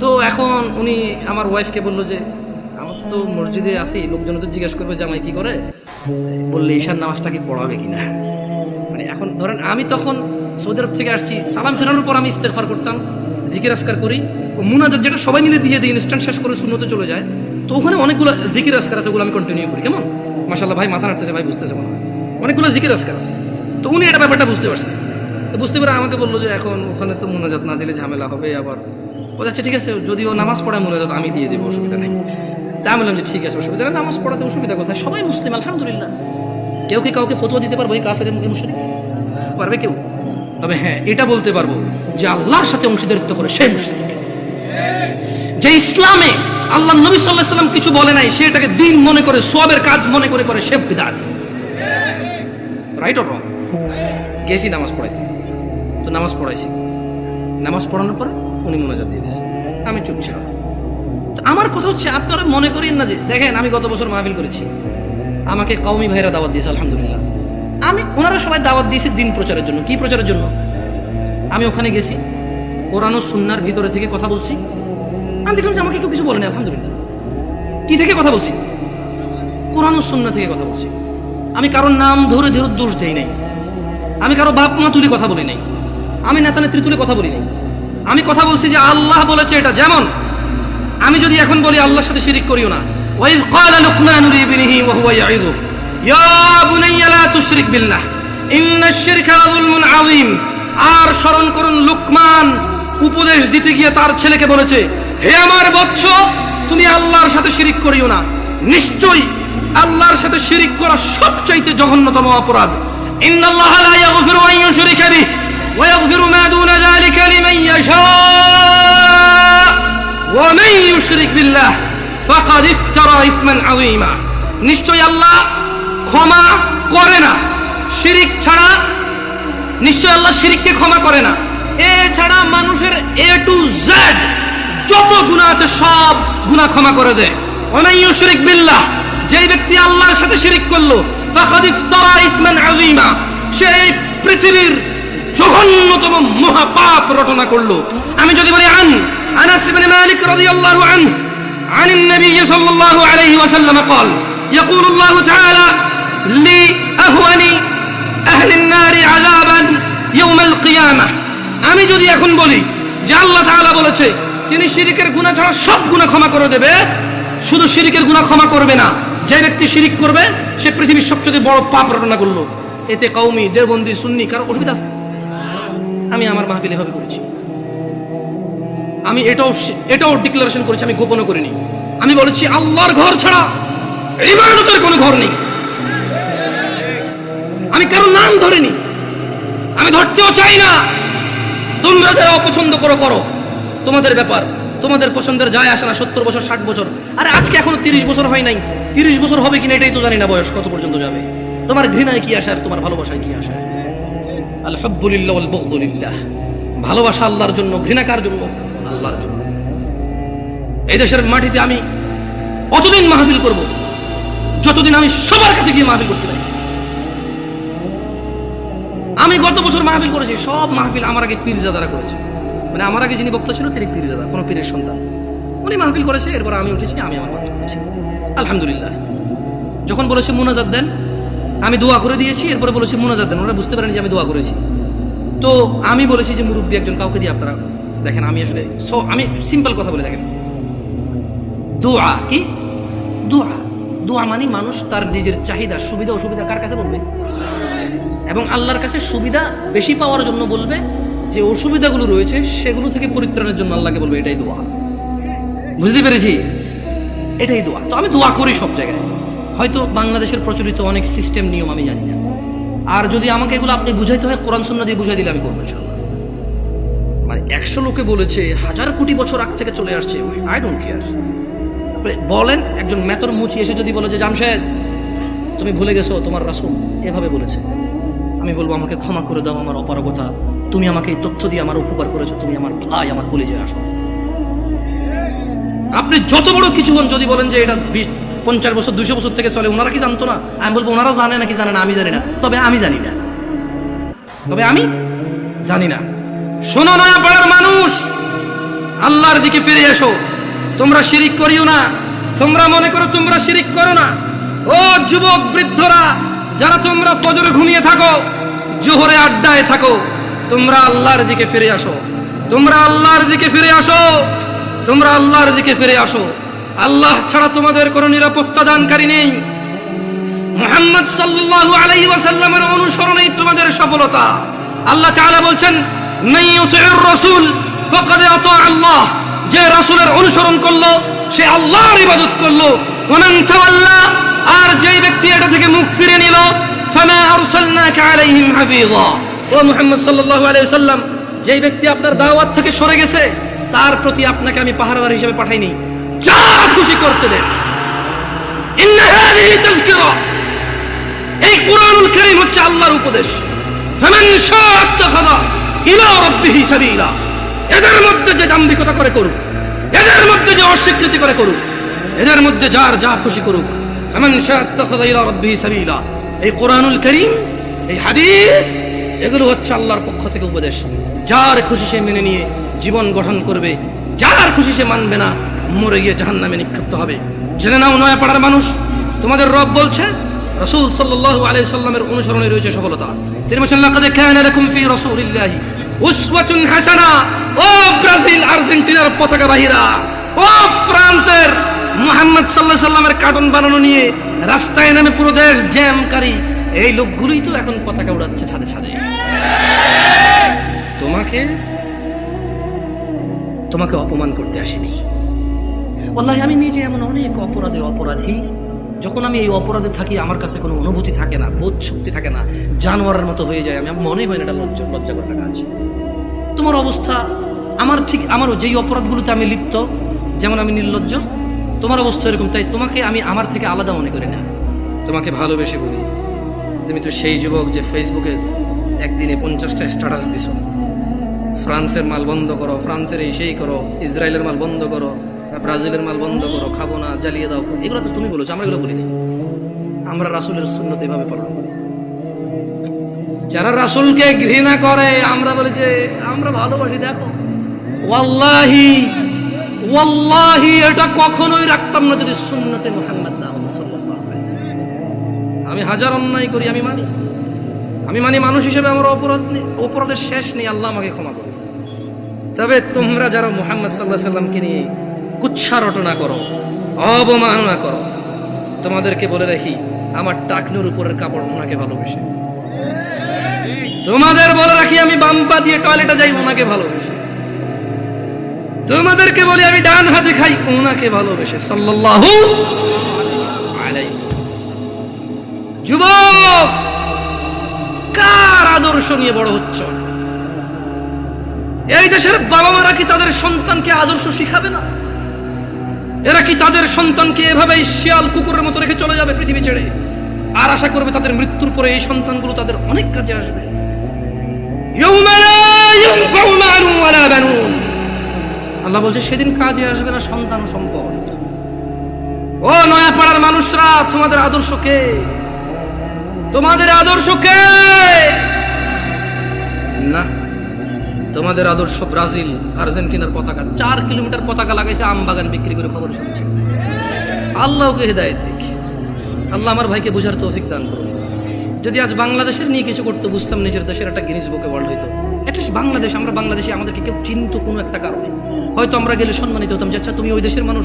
Speaker 1: তো এখন উনি আমার ওয়াইফকে বললো যে আমার তো মসজিদে আসি, লোকজন তো জিজ্ঞেস করবে জামাই কি করে, বললে ঈশার নামাজটা কি পড়াবে কিনা। মানে এখন ধরেন আমি তখন সৌদি আরব থেকে আসছি, সালাম ফেরানোর পর আমি ইস্তেগফার করতাম, জিকির আসকার করি, মুনাজাত যেটা সবাই মিলে দিয়ে দিই, ইনস্ট্যান্ট শেষ করে সুন্নতে চলে যায়। তো ওখানে অনেকগুলো জিকির আসকার আছে, ওগুলো আমি কন্টিনিউ করি। কেমন মাশাআল্লাহ, ভাই মাথা নাড়তেছে, ভাই বুঝতেছে মনে হয়, অনেকগুলো জিকির আসকার আছে। তো উনি এটা ব্যাপারটা বুঝতে পারছে, তো বুঝতে পারে আমাকে বললো যে এখন ওখানে তো মুনাজাত না দিলে ঝামেলা হবে। আবার ও যাচ্ছে, ঠিক আছে যদি ও নামাজ পড়ায় মুনাজাত আমি দিয়ে দেবো, অসুবিধা নেই। তা আমি বললাম যে ঠিক আছে, অসুবিধা নেই, নামাজ পড়াতে অসুবিধা কোথায়, সবাই মুসলিম আলহামদুলিল্লাহ। কেউ কি কাউকে ফতোয়া দিতে পারবো এই কাফের মুশরিক? পারবে কেউ? তবে হ্যাঁ এটা বলতে পারবো যে আল্লাহর সাথে অংশীদারিত্ব করে সেই মুশরিক। যে ইসলামে আল্লাহ নবী সাল্লাল্লাহু আলাইহি ওয়াসাল্লাম কিছু বলে নাই, সেটাকে দিন মনে করে, সওয়াবের কাজ মনে করে করে সে বিদআত। Right or wrong? গেছি নামাজ পড়াইতে, তো নামাজ পড়াইছি, নামাজ পড়ানোর পর উনি মুনাজাত দিয়ে দিয়েছে, আমি চুপ ছিলাম। আমার কথা হচ্ছে আপনারা মনে করেন না যে দেখেন আমি গত বছর মাহফিল করেছি, আমাকে কওমি ভাইরা দাওয়াত দিয়েছে, আলহামদুলিল্লাহ। ওনারা সবাই দাওয়াত দিয়েছে দিন প্রচারের জন্য। কি প্রচারের জন্য? আমি ওখানে গেছি, কোরআন ও সুন্নাহর ভিতরে থেকে কথা বলছি। আমি দেখলাম যে আমাকে কেউ কিছু বলেনি, আলহামদুলিল্লাহ। কি থেকে কথা বলছি? কোরআন ও সুন্নাহ থেকে কথা বলছি। আমি কারোর নাম ধরে ধরে দোষ দেই নাই, আমি কারো বাপ মা তুলে কথা বলি নাই, আমি নেতা নেত্রী তুলে কথা বলি নাই। আমি কথা বলছি যে আল্লাহ বলেছে এটা। যেমন আমি যদি এখন বলি আল্লাহর সাথে শিরিক করিও না, ওয়াইজ ক্বালা লুকমানু লিবনিহি ওয়া হুয়া ইয়াইযু ইয়া বুনাইয়া লা তুশরিক বিল্লাহ ইন্নাশ শিরকা লাযুলমুন আযীম। আর স্মরণ করুন, লুকমান উপদেশ দিতে গিয়ে তার ছেলেকে বলেছে, হে আমার বৎস, তুমি আল্লাহর সাথে শিরিক করিও না। নিশ্চয়ই আল্লাহর সাথে শিরিক করা সবচাইতে জঘন্যতম অপরাধ। ইন্নাল্লাহা লা ইয়াগফিরু আন ইউশরিকা বিহি ওয়া ইয়াগফিরু মা দুনা যালিকা লিমান ইয়াশা ওয়া মান ইউশরিক বিল্লাহ ফাকাদ ইফতারা ইসমান আযীমা। নিশ্চয়ই আল্লাহ ক্ষমা করে না শিরিক ছাড়া। নিশ্চয় আল্লাহ শিরিককে ক্ষমা করে না। এছাড়া মানুষের এ টু জেড যত গুনাহ আছে সব গুনাহ ক্ষমা করে দেয়। ওয়া মান ইউশরিক বিল্লাহ, যেই ব্যক্তি আল্লাহর সাথে শিরিক করলো, ফাকাদ ইফতারা ইসমান আযীমা, সে পৃথিবীর জঘন্যতম মহাপাপ রটনা করলো। আমি যদি বলি আনাস ইবনে মালিক রাদিয়াল্লাহু আনহু عن النبي صلى الله عليه وسلم قال يقول الله تعالى لأهون أهل النار عذابا يوم القيامة। আমি যদি এখন বলি যে আল্লাহ তাআলা বলেছে তিনি শিরকের গুনাহ ছাড়া সব গুনাহ ক্ষমা করে দেবে, শুধু শিরকের গুনাহ ক্ষমা করবে না, যে ব্যক্তি শিরিক করবে সে পৃথিবীর সবচেয়ে বড় পাপ রটনা করলো। এতে কওমি, দেওবন্দি, সুন্নি কারো অসুবিধা আছে? আমি আমার মাহফিল এভাবে করেছি। আমি এটাও ডিক্লারেশন করেছি, আমি গোপন করিনি। আমি বলেছি আল্লাহর ঘর ছাড়া ইবাদতের কোনো ঘর নেই। আমি কারো নাম ধরিনি, আমি ধরতেও চাই না। তোমরা যারা অপছন্দ করো, তোমাদের ব্যাপার, তোমাদের পছন্দের যায় আসে না। 70 বছর 60 বছর, আরে আজকে এখনো 30 বছর হয় নাই। 30 বছর হবে কিনা এটাই তো জানি না, বয়স কত পর্যন্ত যাবে। তোমার ঘৃণায় কি আসে আর তোমার ভালোবাসায় কি আসে? আল হুব্বু লিল্লাহ ওয়াল বুগদু লিল্লাহ। ভালোবাসা আল্লাহর জন্য, ঘৃণা কার জন্য? আল্লাহর জন্য। এই দেশের মাটিতে আমি অতদিন মাহফিল করব যতদিন আমি সবার কাছে গিয়ে মাহফিল করতে পারি। আমি গত বছর মাহফিল করেছি, সব মাহফিল আমার আগে পীরজাদারা করেছে। মানে আমার আগে যিনি বক্তা ছিল তিনি পীরজাদা, কোনো পীরের সন্তান, উনি মাহফিল করেছে। এরপর আমি উঠেছি, আমি আমার মাহফিল করেছি, আলহামদুলিল্লাহ। যখন বলেছে মুনাজাত দেন, আমি দোয়া করে দিয়েছি। এরপরে বলেছে মুনাজাত দেন, ওরা বুঝতে পারেনি যে আমি দোয়া করেছি। তো আমি বলেছি যে মুরব্বী একজন কাউকে দিয়ে আপনারা দেখেন। আমি আসলে আমি সিম্পল কথা বলে দেখেন, দোয়া কি? দোয়া মানে মানুষ তার নিজের চাহিদা, সুবিধা অসুবিধা কার কাছে বলবে? এবং আল্লাহর কাছে সুবিধা বেশি পাওয়ার জন্য বলবে, যে অসুবিধাগুলো রয়েছে সেগুলো থেকে পরিত্রাণের জন্য আল্লাহকে বলবে। এটাই দোয়া। বুঝতে পেরেছি? এটাই দোয়া। তো আমি দোয়া করি সব জায়গায়। হয়তো বাংলাদেশের প্রচলিত অনেক সিস্টেম নিয়ম আমি জানি না, আর যদি আমাকে এগুলো আপনি বুঝাইতে হয় কোরআন সুন্নাহ দিয়ে বুঝাই দিলে আমি করবো ইনশাআল্লাহ। মানে 100 লোকে বলেছে, 1000 কোটি বছর আগ থেকে চলে আসছে, আই ডোন্ট কেয়ার। বলেন একজন মেতর মুচি এসে যদি বলে যে জামশেদ তুমি ভুলে গেছো তোমার রাসূল এভাবে বলেছে, আমি বলবো আমাকে ক্ষমা করে দাও, আমার অপারগতা, তুমি আমাকে এই তথ্য দিয়ে আমার উপকার করেছো, তুমি আমার ভাই, আমার কলিজায় আসো। আপনি যত বড় কিছু হন, যদি বলেন যে এটা 50 বছর 200 বছর থেকে চলে, ওনারা কি জানতো না? আমি বলবো ওনারা জানে নাকি জানে না আমি জানি না, তবে আমি জানি না। শোনো না পাড়ার মানুষ, আল্লাহর দিকে ফিরে এসো। তোমরা শিরিক করিও না। তোমরা মনে করো তোমরা শিরিক করো না। ও যুবক বৃদ্ধরা, যারা তোমরা ফজরে ঘুমিয়ে থাকো, জোহরে আড্ডায় থাকো, তোমরা আল্লাহর দিকে ফিরে আসো। আল্লাহ ছাড়া তোমাদের কোনো নিরাপত্তা দানকারী নেই। মুহাম্মদ সাল্লাল্লাহু আলাইহি ওয়াসাল্লামের অনুসরণেই তোমাদের সফলতা। আল্লাহ তাআলা বলছেন, মান ইউতি'র রাসূল ফাকাদ আতা আল্লাহ। যে রাসূলের অনুসরণ করলো সে আল্লাহর ইবাদত করলো। ওয়া মান তাওয়াল্লা, আর যেই ব্যক্তি এটা থেকে মুখ ফিরে নিল, ফামা আরসালনাকা আলাইহিম হাফিযা। ও মুহাম্মদ সাল্লাল্লাহু আলাইহি ওয়াসাল্লাম, যেই ব্যক্তি আপনার দাওয়াত থেকে সরে গেছে তার প্রতি আপনাকে আমি পাহারাদার হিসেবে পাঠাইনি, যা খুশি করতে দেন। ইন্না হাযিহি তাযকিরা, এই কুরআনুল কারীম হচ্ছে আল্লাহর উপদেশ। ফামান শাআ ইত্তাখাযা ইলা রাব্বিহি সাবিলা, এদের মধ্যে যে দাম্ভিকতা করে করুক, এদের মধ্যে যে অস্বীকৃতি করে করুক, এদের মধ্যে যার যা খুশি করুক, ফামান শাআ ইত্তাখাযা ইলা রাব্বিহি সাবিলা। এই কোরআনুল কারীম, এই হাদিস, এগুলো হচ্ছে আল্লাহর পক্ষ থেকে উপদেশ। যার খুশি সে মেনে নিয়ে জীবন গঠন করবে, যার খুশি সে মানবে না, মরে গিয়ে জাহান্নামে নিক্ষিপ্ত হবে। জেনে নাও নয়াপাড়ার মানুষ, তোমাদের রব বলছে রাসূল সাল্লাল্লাহু আলাইহি সাল্লামের অনুসরণে রয়েছে সফলতা। তিনি বলেছেন লাকাদ কানা লাকুম ফি রাসূলিল্লাহি উসওয়াতুন হাসানা। ও ব্রাজিল আর্জেন্টিনার পতাকা বাহিরা, ও ফ্রান্সের মুহাম্মদ সাল্লাল্লাহু আলাইহি সাল্লামের কার্টুন বানানো নিয়ে রাস্তায় নামে পুরো দেশ জ্যামকারী এই লোকগুলোই তো এখন পতাকা উড়াচ্ছে ছাদে ছাদে। তোমাকে অপমান করতে আসেনি। ওয়াল্লাহি আমি নিজে এমন অনেক অপরাধী, যখন আমি এই অপরাধে থাকি আমার কাছে কোনো অনুভূতি থাকে না, বোধ শক্তি থাকে না, জানোয়ারের মতো হয়ে যায়। আমি মনে হয় না এটা লজ্জা করার কাজ। তোমার অবস্থা আমারও যেই অপরাধগুলোতে আমি লিপ্ত, যেমন আমি নির্লজ্জ, তোমার অবস্থা এরকম। তাই তোমাকে আমি আমার থেকে আলাদা মনে করি না, তোমাকে ভালোবেসে বলি। তুমি তো সেই যুবক যে ফেসবুকে একদিনে 50টা স্ট্যাটাস দিছ, ফ্রান্সের মাল বন্ধ করো, ফ্রান্সের এই সেই করো, ইসরায়েলের মাল বন্ধ করো, ব্রাজিলের মাল বন্ধ করো, খাবো না, জ্বালিয়ে দাও। এগুলো তো তুমি বলেছো, আমরা এগুলো বলিনি। আমরা রাসূলের সুন্নাত এভাবে পালন করি। যারা রাসূলকে ঘৃণা করে আমরা বলি যে আমরা ভালোবাসি। দেখো ওয়াল্লাহি এটা কখনোই রাখতাম না যদি সুন্নতে মুহাম্মদ না হতো সাল্লাল্লাহু আলাইহি ওয়াসাল্লাম। আমি হাজার অন্যায় করি, আমি মানি মানুষ হিসেবে আমার অপরাধের শেষ নেই, আল্লাহ আমাকে ক্ষমা করবে। তবে তোমরা যারা মুহাম্মদ সাল্লাল্লাহু আলাইহি ওয়াসাল্লামকে নিয়ে কুচ্ছা রটনা করো, অবমাননা করো, তোমাদেরকে বলে রাখি আমার টাকনুর উপরের কাপড় ওনাকে ভালোবেসে। তোমাদের বলে রাখি আমি বাম্পা দিয়ে টয়লেটে যাই ওনাকে ভালোবেসে। তোমাদেরকে বলি আমি ডান হাতে খাই ওনাকে ভালোবেসে সাল্লাল্লাহু আলাইহি ওয়াসাল্লাম। যুবক, কার আদর্শ নিয়ে বড় হচ্ছ? এই দেশের বাবা মারা কি তাদের সন্তানকে আদর্শ শিখাবে না? এরা কি তাদের সন্তানকে এভাবেই শিয়াল কুকুরের মতো রেখে চলে যাবে পৃথিবী ছেড়ে, আর আশা করবে তাদের মৃত্যুর পরে এই সন্তানগুলো তাদের অনেক কাজে আসবে? আল্লাহ বলছে সেদিন কাজে আসবে না সন্তান ও সম্পদ। ও নয়াপাড়ার মানুষরা, তোমাদের আদর্শ কে? তোমাদের আদর্শ কে? না, তোমাদের আদর্শ ব্রাজিল আর্জেন্টিনার পতাকা। 4 কিলোমিটার পতাকা লাগাইছে আম বাগান বিক্রি করে, খবর শুনছি। আল্লাহকে হেদায়েত দিক। আল্লাহ আমার ভাইকে বোঝার তৌফিক দান করুন। যদি আজ বাংলাদেশের নিয়ে কিছু করতে বুঝতাম, নিজের দেশের একটা গিনিস বুকে ওয়ার্ল্ড হইতো। অ্যাটলিস্ট বাংলাদেশ, আমরা বাংলাদেশি, আমাদেরকে কেউ চিনত কোনো একটা কারণে, হয়তো আমরা গেলে সম্মানিত হতাম যে আচ্ছা তুমি ওই দেশের মানুষ,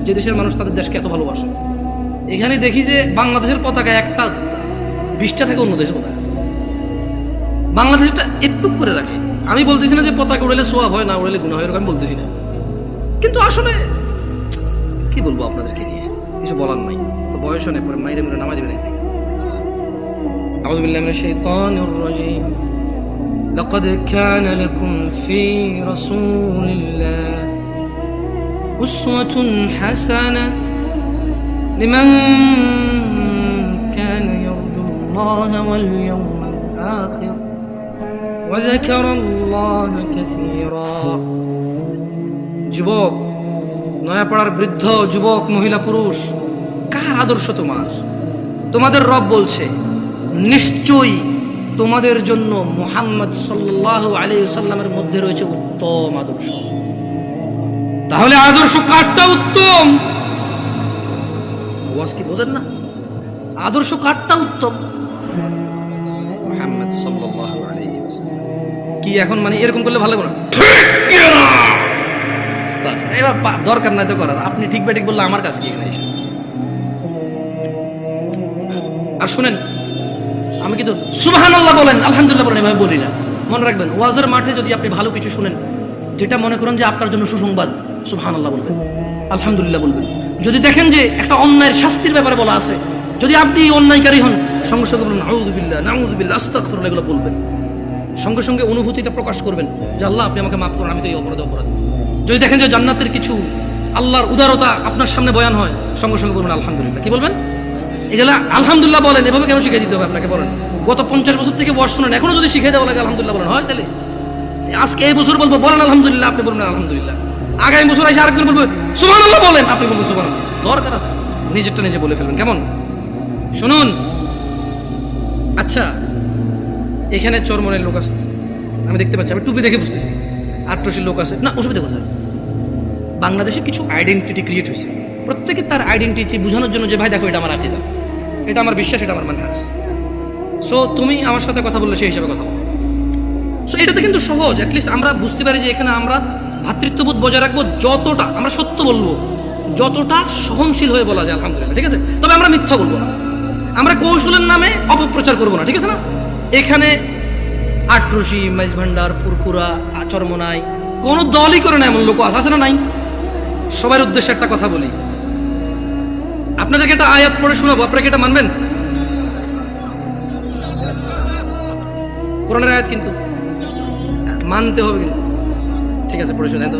Speaker 1: যে দেশের মানুষ তাদের দেশকে এত ভালোবাসে। এখানে দেখি যে বাংলাদেশের পতাকা একটা 20টা থেকে অন্য দেশের পতাকা, বাংলাদেশটা একটু করে রাখে। আমি বলতেছি না যে পতাকা উড়ালে সোয়াব হয়, না উড়ালে গুনাহ হয়, এরকম আমি বলতেছি না, কিন্তু আসলে কি বলবো আপনাদেরকে নিয়ে, কিছু বলার নাই। তো বয়স অনেক পরে মাইরে মেরে নামাজ দিবেন। আউযু বিল্লাহি মিনাশ শাইতানির রাজীম। লাকাদ কানা লাকুম ফি রাসূলিল্লাহি উসওয়াতুন হাসানাহ লিমান কানা ইয়ারজুল্লাহা ওয়াল ইয়াওমাল আখির ওয়া যাকারাল্লাহা কাসীরা। যুবক, নয়াপাড়ার বৃদ্ধ, যুবক, মহিলা, পুরুষ, কার আদর্শ তোমার? তোমাদের রব বলছে নিশ্চয়ই তোমাদের জন্য মুহাম্মদ সাল্লাল্লাহু আলাইহি ওয়াসাল্লামের মধ্যে রয়েছে উত্তম আদর্শ। তাহলে আদর্শ কারটা উত্তম? ওয়াজ কি বোঝেন না? আদর্শ কারটা উত্তম? মুহাম্মদ সাল্লাল্লাহু আলাইহি ওয়াসাল্লাম। কি এখন মানে এরকম করলে ভালো লাগবে না? ঠিক না, এবার দরকার নাই তো করার। আপনি ঠিক বেঠিক বললে আমার কাজ কি এখানে এসে? আর শুনেন, আমি কিন্তু সুবহানাল্লাহ বলেন, আলহামদুলিল্লাহ বলেন, এভাবে বলি না। মনে রাখবেন, ওয়াজের মাঠে যদি আপনি ভালো কিছু শুনেন, যেটা মনে করেন যে আপনার জন্য সুসংবাদ, সুবহানাল্লাহ বলবেন, আলহামদুলিল্লাহ বলবেন। যদি দেখেন যে একটা অন্যায়ের শাস্তির ব্যাপারে বলা আছে, যদি আপনি অন্যায়কারী হন, সঙ্গে সঙ্গে বলবেন আউযুবিল্লাহ, নাউযুবিল্লাহ, আস্তাগফিরুল্লাহ, এগুলো বলবেন। সঙ্গে সঙ্গে অনুভূতিটা প্রকাশ করবেন যে আল্লাহ আপনি আমাকে মাফ করুন, আমি তো এই অপরাধ। যদি দেখেন যে জান্নাতের কিছু, আল্লাহর উদারতা আপনার সামনে বয়ান হয়, সঙ্গে সঙ্গে বলবেন আলহামদুলিল্লাহ। কি বলবেন? এগুলা আলহামদুলিল্লাহ বলেন। এভাবে কেন শিখিয়ে দিতে হবে আপনাকে? বলেন, গত 50 বছর থেকে বয়স শুনেন, এখনো যদি শিখিয়ে দেওয়া লাগে আলহামদুলিল্লাহ বলেন, হয় তাহলে আজকে এই বছর বলবো বলেন আলহামদুলিল্লাহ, আপনি বলবেন আলহামদুলিল্লাহ। আগামী বছর এসে আরেকজন বলবে সুবহানাল্লাহ বলেন, আপনি বলবেন সুবহানাল্লাহ। দরকার আছে নিজেরটা নিজে বলে ফেলবেন, কেমন? শুনুন, আচ্ছা এখানে চরমনের লোক আছে, আমি দেখতে পাচ্ছি, আমি টুপি দেখে বুঝতেছি আট্রসির লোক আছে, না অসুবিধা কোথায়? বাংলাদেশে কিছু আইডেন্টিটি ক্রিয়েট হয়েছে, প্রত্যেকে তার আইডেন্টিটি বোঝানোর জন্য যে ভাই দেখো এটা আমার আকিদা, এটা আমার বিশ্বাস, এটা আমার মানহাজ। সো তুমি আমার সাথে কথা বললে সেই হিসাবে কথা বলো। সো এটাতে কিন্তু সহজ, অ্যাটলিস্ট আমরা বুঝতে পারি যে এখানে আমরা ভ্রাতৃত্ববোধ বজায় রাখবো, যতটা আমরা সত্য বলবো, যতটা সহনশীল হয়ে বলা যায় আলহামদুলিল্লাহ, ঠিক আছে? তবে আমরা মিথ্যা বলবো না, আমরা কৌশলের নামে অপপ্রচার করবো না, ঠিক আছে না? এখানে আট্রসি, মাইজ ভান্ডার, ফুরফুরা, চরমনাই কোনো দলই করে না এমন লোক আছে না? নাই। সবার উদ্দেশ্যে একটা কথা বলি, আপনাদেরকে একটা আয়াত পড়ে শোনাবো, আপনারা কি এটা মানবেন? কোরআনের আয়াত কিন্তু মানতে হবে কিন্তু, ঠিক আছে? পড়ে শোনাই তো।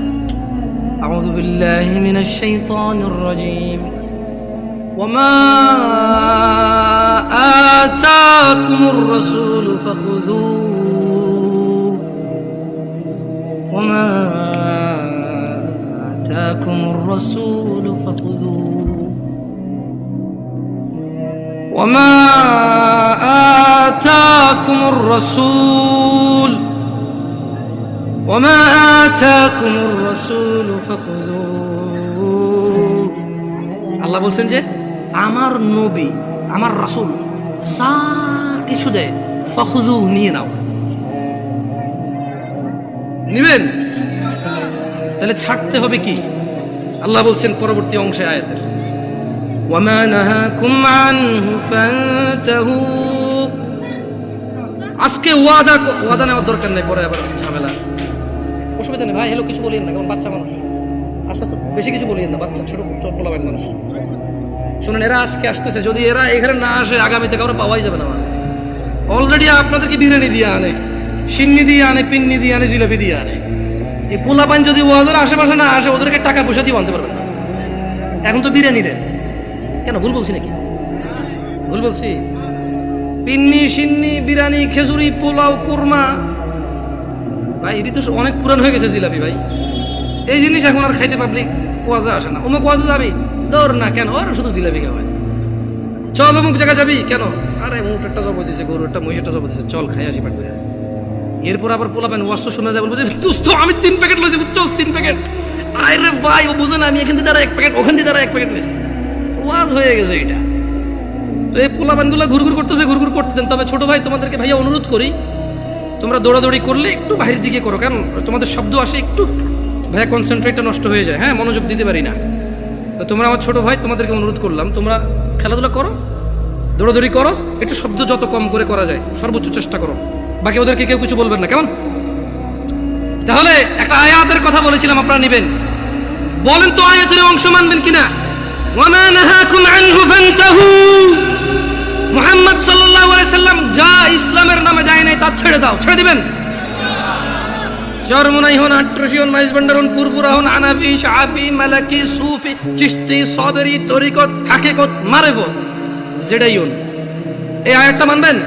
Speaker 1: আউযু বিল্লাহি মিনাশ শাইতানির রাজীম। ওয়ামা আতাকুমুর রাসূলু ফাখুযুহু ওয়ামা আতাকুমুর রাসূলু ফাখুযুহু ওয়ামা আতাকুমুর রাসূল ওয়ামা আতাকুমুর রাসূলু ফাখুযুহু। আল্লাহ বলছেন যে আমার নবী, আমার রাসূল যা কিছু দেয় ফাখুযু, নিয়ে নাও। নিবেন? তাহলে ছাড়তে হবে কি? আল্লাহ বলছেন পরবর্তী অংশে আয়াতের, ওয়ামা নাহাকুম আনহু ফান্তাহু। আজকে ওয়াদা নেওয়ার দরকার নেই, পরে আবার ঝামেলা, অসুবিধা নেই ভাই। হ্যালো কিছু বলিয়েন না, কারণ বাচ্চা মানুষ, আস্তে আস্তে বেশি কিছু বলিয়েন না, বাচ্চা ছোট পোলাপান মানুষ। শুনুন, এরা আজকে আসতেছে, যদি এরা এখানে না আসে আগামীতে কারো পাওয়াই যাবে না। অলরেডি আপনাদেরকে বিরিয়ানি দিয়ে আনে, সিন্নি দিয়ে আনে, পিন্নি দিয়ে আনে, জিলাপি দিয়ে আনে। এই পোলাপান যদি ওয়াজের আশেপাশে না আসে, ওদেরকে টাকা পয়সা দিয়ে আনতে পারবেন না। এখন তো বিরিয়ানি দেন, কেন? ভুল বলছি নাকি? ভুল বলছি? পিন্নি, সিন্নি, বিরিয়ানি, খেজুরি, পোলাও, কুরমা, ভাই এটি তো অনেক পুরান হয়ে গেছে জিলাপি ভাই। এই জিনিস এখন আর খাইতে পাবলিক ওয়াজে আসে না। অমুক ওয়াজে যাবি, দৌড় না, কেন? ওর শুধু জিলাপি খাওয়ায়। চল অমুক জায়গায় যাবি, কেন? আরে মুখ একটা জব দিছে, গরু একটা, মহিষটা জব দিছে, চল খাই আসি পাঠ করে। এরপর আবার পোলাবেন ওয়াজ তো শোনা যায়, বলবো যে দোস্ত আমি 3 প্যাকেট লইছি, বুঝছস? 3 প্যাকেট। আরে ভাই ও বুঝে না, আমি এখান থেকে 1 প্যাকেট, ওখান থেকে 1 প্যাকেট লইছি। ওয়াজ হয়ে গেছে এটা। তো এই পোলাবানগুলো ঘুরঘুর করতেছে, ঘুরঘুর করতে দেন। তবে ছোট ভাই তোমাদেরকে ভাইয়া অনুরোধ করি, তোমরা দৌড়াদৌড়ি করলে একটু বাইরের দিকে করো, কারণ তোমাদের শব্দ আসে, একটু ভাইয়া কনসেন্ট্রেটটা নষ্ট হয়ে যায়, হ্যাঁ, মনোযোগ দিতে পারি না। তো তোমরা আমার ছোট ভাই, তোমাদেরকে অনুরোধ করলাম, তোমরা খেলাধুলা করো, দৌড়াদৌড়ি করো, একটু শব্দ যত কম করে করা যায় সর্বোচ্চ চেষ্টা করো। বাকি ওদেরকে কেউ কিছু বলবেন না, কেমন? তাহলে একটা আয়াতের কথা বলেছিলাম, আপনারা নেবেন, বলেন তো আয়াতের অংশ মানবেন কিনা? ওয়ামা নাহাকুম আনহু ফান্তাহু। মুহাম্মদ সাল্লাল্লাহু আলাইহি সাল্লাম যা ইসলামের নামে দেয় নাই তা ছেড়ে দাও, ছেড়ে দিবেন? চরমনাই হন, আট্রসি হন, মাইজ ভান্ডার হন, ফুরফুরা হন, হানাফি, শাফি, মালাকি, সুফি, চিশতি, সাবরি, তরিকত, হাকিকত, মারিফত, যেটাই হন, এই আয়াতটা মানবেন?